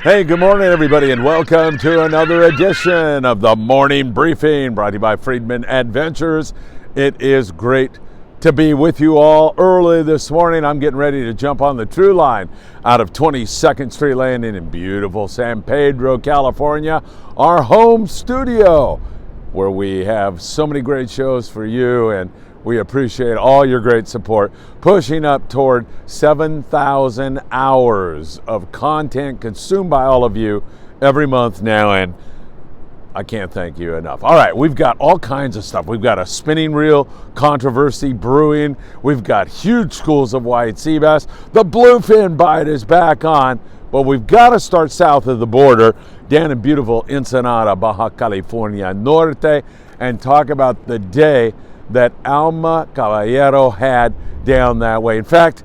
Hey, good morning, everybody, and welcome to another edition of the Morning Briefing, brought to you by Friedman Adventures. It is great to be with you all early this morning. I'm getting ready to jump on the True Line out of 22nd Street Landing in beautiful San Pedro, California, our home studio, where we have so many great shows for you, and we appreciate all your great support, pushing up toward 7,000 hours of content consumed by all of you every month now, and I can't thank you enough. All right, we've got all kinds of stuff. We've got a spinning reel controversy brewing. We've got huge schools of white sea bass. The bluefin bite is back on, but we've got to start south of the border, down in beautiful Ensenada, Baja California Norte, and talk about the day that Alma Caballero had down that way. In fact,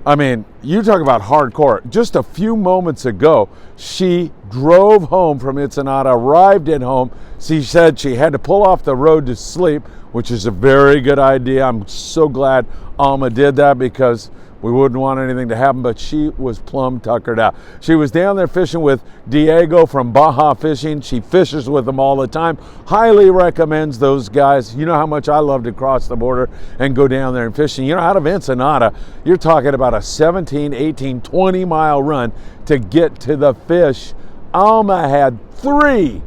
I mean, you talk about hardcore. Just a few moments ago, she drove home from Ensenada, arrived at home. She said she had to pull off the road to sleep, which is a very good idea. I'm so glad Alma did that because we wouldn't want anything to happen, but she was plumb tuckered out. She was down there fishing with Diego from Baja Fishing. She fishes with them all the time. Highly recommends those guys. You know how much I love to cross the border and go down there and fishing. You know, out of Ensenada, you're talking about a 17, 18, 20 mile run to get to the fish. Alma had 3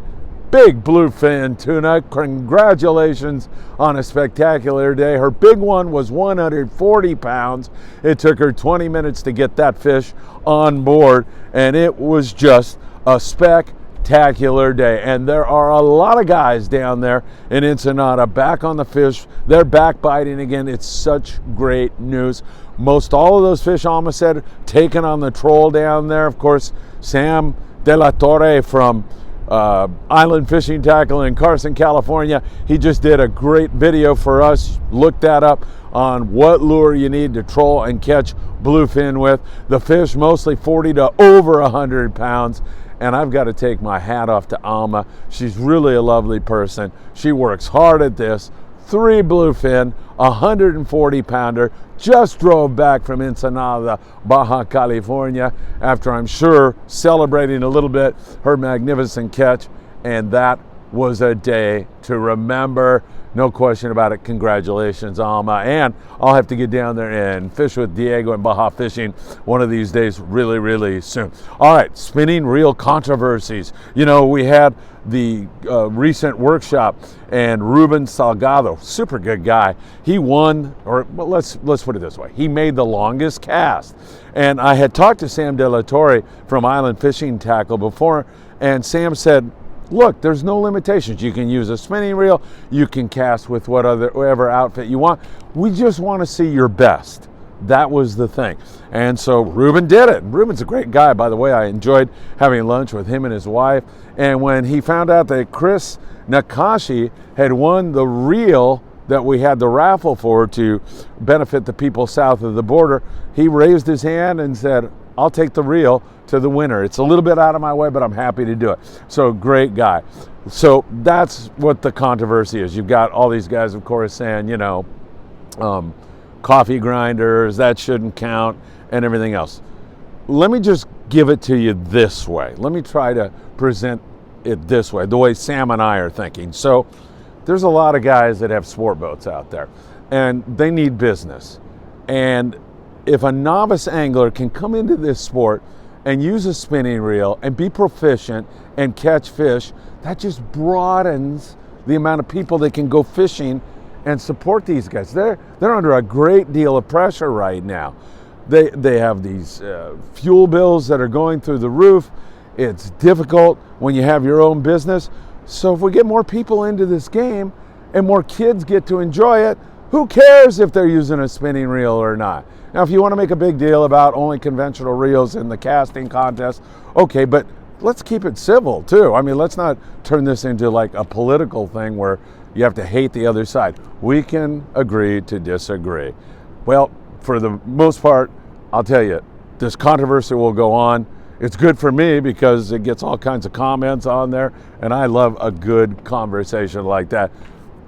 big bluefin tuna. Congratulations on a spectacular day. Her big one was 140 pounds. It took her 20 minutes to get that fish on board, and it was just a spectacular day. And there are a lot of guys down there in Ensenada back on the fish. They're back biting again. It's such great news. Most all of those fish, Alma said, taken on the troll down there. Of course, Sam De La Torre from Island Fishing Tackle in Carson, California. He just did a great video for us. Look that up on what lure you need to troll and catch bluefin with. The fish mostly 40 to over 100 pounds. And I've got to take my hat off to Alma. She's really a lovely person. She works hard at this. 3 bluefin, 140 pounder, just drove back from Ensenada, Baja California, after I'm sure celebrating a little bit her magnificent catch, and that was a day to remember. No question about it. Congratulations, Alma. And I'll have to get down there and fish with Diego and Baja Fishing one of these days really, really soon. All right, spinning reel controversies. You know, we had the recent workshop, and Ruben Salgado, super good guy, he won, or well, let's put it this way, he made the longest cast. And I had talked to Sam De La Torre from Island Fishing Tackle before, and Sam said, look, there's no limitations. You can use a spinning reel, you can cast with whatever outfit you want. We just want to see your best. That was the thing. And so Ruben did it. Ruben's a great guy, by the way. I enjoyed having lunch with him and his wife. And when he found out that Chris Nakashi had won the reel that we had the raffle for to benefit the people south of the border, he raised his hand and said, I'll take the reel to the winner. It's a little bit out of my way, but I'm happy to do it. So great guy. So that's what the controversy is. You've got all these guys, of course, saying, you know, coffee grinders, that shouldn't count, and everything else. Let me just give it to you this way. Let me try to present it this way, the way Sam and I are thinking. So there's a lot of guys that have sport boats out there, and they need business. And if a novice angler can come into this sport and use a spinning reel and be proficient and catch fish, that just broadens the amount of people that can go fishing and support these guys. They're under a great deal of pressure right now. They have these fuel bills that are going through the roof. It's difficult when you have your own business. So if we get more people into this game and more kids get to enjoy it, who cares if they're using a spinning reel or not? Now, if you want to make a big deal about only conventional reels in the casting contest, okay, but let's keep it civil too. I mean, let's not turn this into like a political thing where you have to hate the other side. We can agree to disagree. Well, for the most part, I'll tell you, this controversy will go on. It's good for me because it gets all kinds of comments on there, and I love a good conversation like that.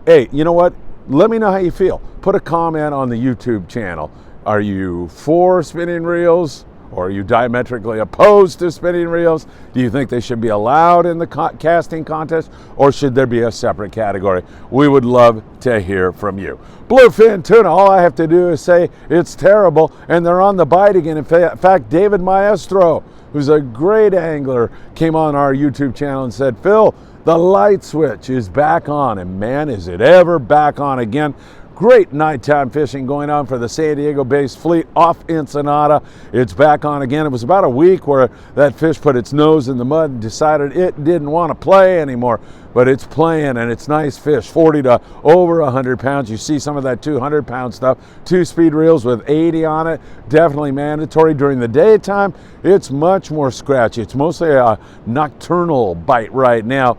Hey, you know what? Let me know how you feel. Put a comment on the YouTube channel. Are you for spinning reels Or are you diametrically opposed to spinning reels? Do you think they should be allowed in the casting contest, or should there be a separate category? We would love to hear from you. Bluefin tuna, all I have to do is say it's terrible, and they're on the bite again. In fact, David Maestro, who's a great angler, came on our YouTube channel and said, Phil, the light switch is back on, and man, is it ever back on again. Great nighttime fishing going on for the San Diego-based fleet off Ensenada. It's back on again. It was about a week where that fish put its nose in the mud and decided it didn't want to play anymore, but it's playing, and it's nice fish, 40 to over 100 pounds. You see some of that 200-pound stuff, 2-speed reels with 80 on it, definitely mandatory. During the daytime, it's much more scratchy. It's mostly a nocturnal bite right now.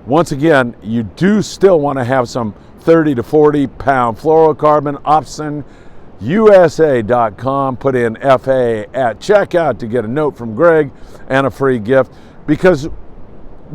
Once again, you do still want to have some 30 to 40 pound fluorocarbon. OpsonUSA.com. Put in FA at checkout to get a note from Greg and a free gift, because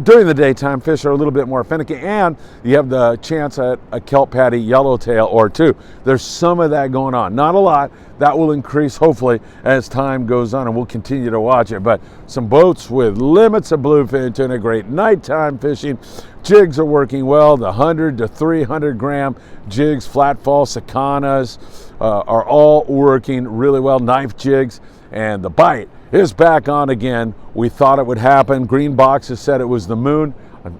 during the daytime, fish are a little bit more finicky, and you have the chance at a kelp patty yellowtail or two. There's some of that going on. Not a lot. That will increase, hopefully, as time goes on, and we'll continue to watch it. But some boats with limits of bluefin tuna, great nighttime fishing. Jigs are working well. The 100 to 300 gram jigs, flat fall Sacanas are all working really well. Knife jigs, and the bite is back on again. We thought it would happen. Green Boxes said it was the moon.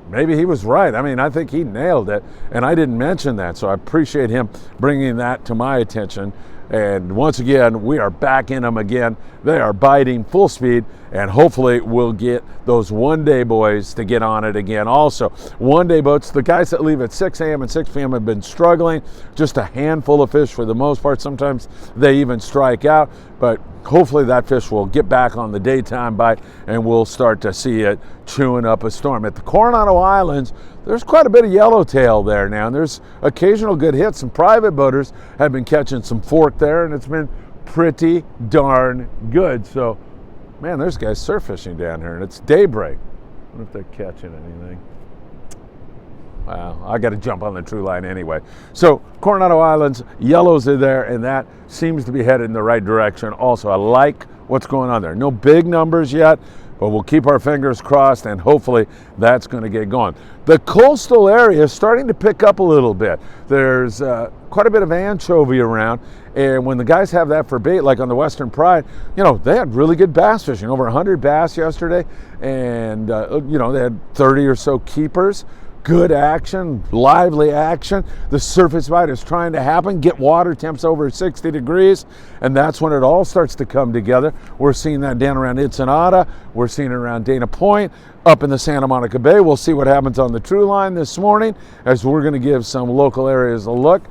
Maybe he was right. I mean, I think he nailed it, and I didn't mention that, so I appreciate him bringing that to my attention. And once again, we are back in them again. They are biting full speed, and hopefully we'll get those one-day boys to get on it again. Also, one-day boats, the guys that leave at 6 a.m. and 6 p.m. have been struggling. Just a handful of fish for the most part. Sometimes they even strike out, but hopefully that fish will get back on the daytime bite, and we'll start to see it chewing up a storm. At the Coronado Islands, there's quite a bit of yellowtail there now, and there's occasional good hits. Some private boaters have been catching some fork there, and it's been pretty darn good. So, man, there's guys surf fishing down here, and it's daybreak. I wonder if they're catching anything. Wow, I got to jump on the true line anyway. So, Coronado Islands, yellows are there, and that seems to be headed in the right direction. Also, I like what's going on there. No big numbers yet, but we'll keep our fingers crossed, and hopefully that's going to get going. The coastal area is starting to pick up a little bit. There's quite a bit of anchovy around, and when the guys have that for bait, like on the Western Pride, you know, they had really good bass fishing, over 100 bass yesterday, and you know, they had 30 or so keepers. Good action, lively action. The surface bite is trying to happen, get water temps over 60 degrees, and that's when it all starts to come together. We're seeing that down around Ensenada. We're seeing it around Dana Point, up in the Santa Monica Bay. We'll see what happens on the true line this morning, as we're going to give some local areas a look.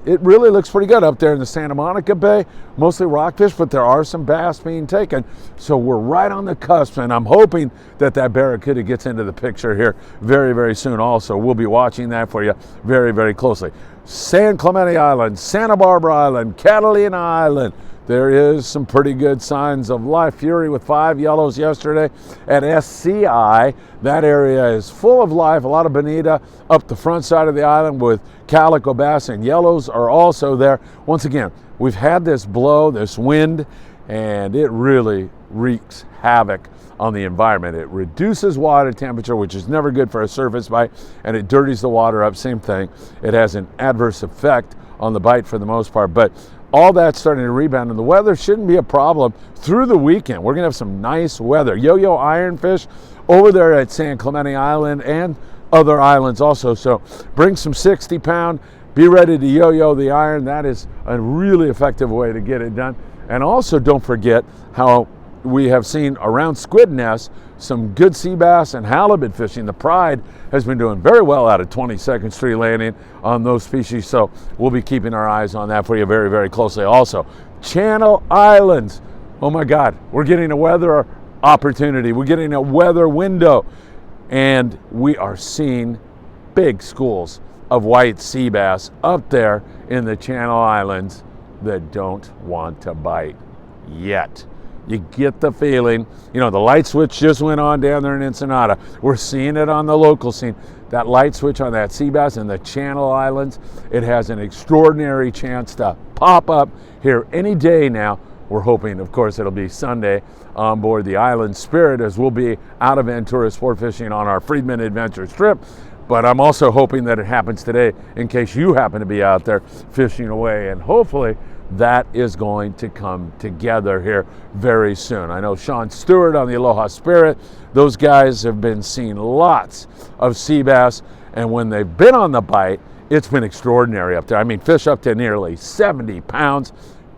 It really looks pretty good up there in the Santa Monica Bay, mostly rockfish, but there are some bass being taken. So we're right on the cusp, and I'm hoping that that barracuda gets into the picture here very, very soon also. We'll be watching that for you very, very closely. San Clemente Island, Santa Barbara Island, Catalina Island. There is some pretty good signs of life. Fury with 5 yellows yesterday at SCI. That area is full of life. A lot of bonita up the front side of the island with calico bass, and yellows are also there. Once again, we've had this blow, this wind, and it really wreaks havoc on the environment. It reduces water temperature, which is never good for a surface bite, and it dirties the water up. Same thing. It has an adverse effect on the bite for the most part, but all that's starting to rebound, and the weather shouldn't be a problem through the weekend. We're going to have some nice weather. Yo-yo ironfish over there at San Clemente Island and other islands also. So bring some 60-pound. Be ready to yo-yo the iron. That is a really effective way to get it done. And also don't forget how we have seen around Squid Nest some good sea bass and halibut fishing. The Pride has been doing very well out of 22nd Street Landing on those species, so we'll be keeping our eyes on that for you very, very closely. Also, Channel Islands. Oh my God, we're getting a weather opportunity. We're getting a weather window, and we are seeing big schools of white sea bass up there in the Channel Islands that don't want to bite yet. You get the feeling, you know, the light switch just went on down there in Ensenada. We're seeing it on the local scene. That light switch on that sea bass in the Channel Islands, it has an extraordinary chance to pop up here any day now. we're hoping, of course, it'll be Sunday on board the Island Spirit, as we'll be out of Ventura sport fishing on our Friedman Adventures trip. But I'm also hoping that it happens today in case you happen to be out there fishing away. And hopefully that is going to come together here very soon. I know Sean Stewart on the Aloha Spirit, those guys have been seeing lots of sea bass. And when they've been on the bite, it's been extraordinary up there. I mean, fish up to nearly 70 pounds,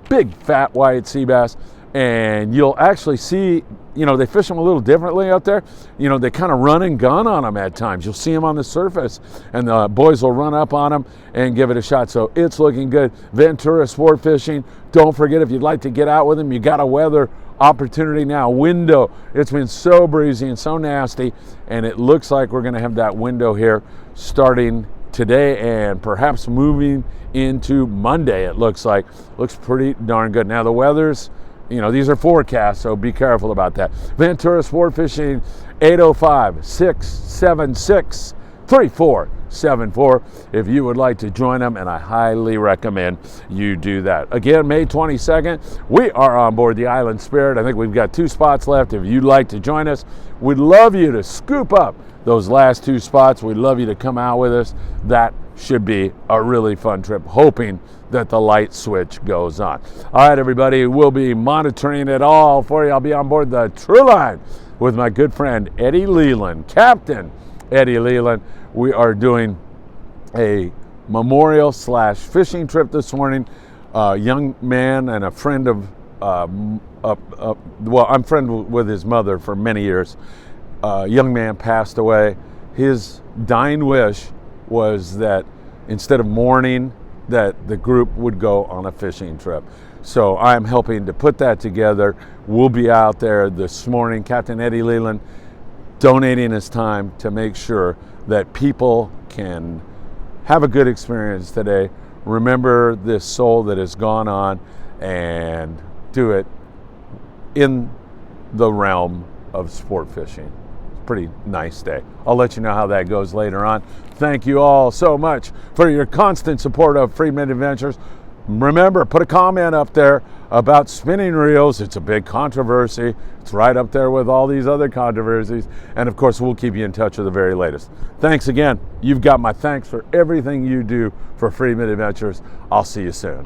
big fat white sea bass. And you'll actually see, they fish them a little differently out there. They kind of run and gun on them at times. You'll see them on the surface, and the boys will run up on them and give it a shot. So it's looking good. Ventura sport fishing. Don't forget, if you'd like to get out with them, you got a weather opportunity now. Window. It's been so breezy and so nasty, and it looks like we're going to have that window here starting today and perhaps moving into Monday. It looks pretty darn good. Now the weather's, these are forecasts, so be careful about that. Ventura Sport Fishing, 805-676-3474 if you would like to join them, and I highly recommend you do that. Again, May 22nd, we are on board the Island Spirit. I think we've got 2 spots left. If you'd like to join us, we'd love you to scoop up those last 2 spots. We'd love you to come out with us. That should be a really fun trip, hoping that the light switch goes on. All right, everybody, we'll be monitoring it all for you. I'll be on board the True Line with my good friend Eddie Leland, Captain Eddie Leland. We are doing a memorial / fishing trip this morning. A young man and a friend of, I'm friend with his mother for many years. A young man passed away. His dying wish was that instead of mourning, that the group would go on a fishing trip. So I'm helping to put that together. We'll be out there this morning. Captain Eddie Leland donating his time to make sure that people can have a good experience today. Remember this soul that has gone on, and do it in the realm of sport fishing. Pretty nice day. I'll let you know how that goes later on. Thank you all so much for your constant support of Friedman Adventures. Remember, put a comment up there about spinning reels. It's a big controversy. It's right up there with all these other controversies. And of course, we'll keep you in touch with the very latest. Thanks again. You've got my thanks for everything you do for Friedman Adventures. I'll see you soon.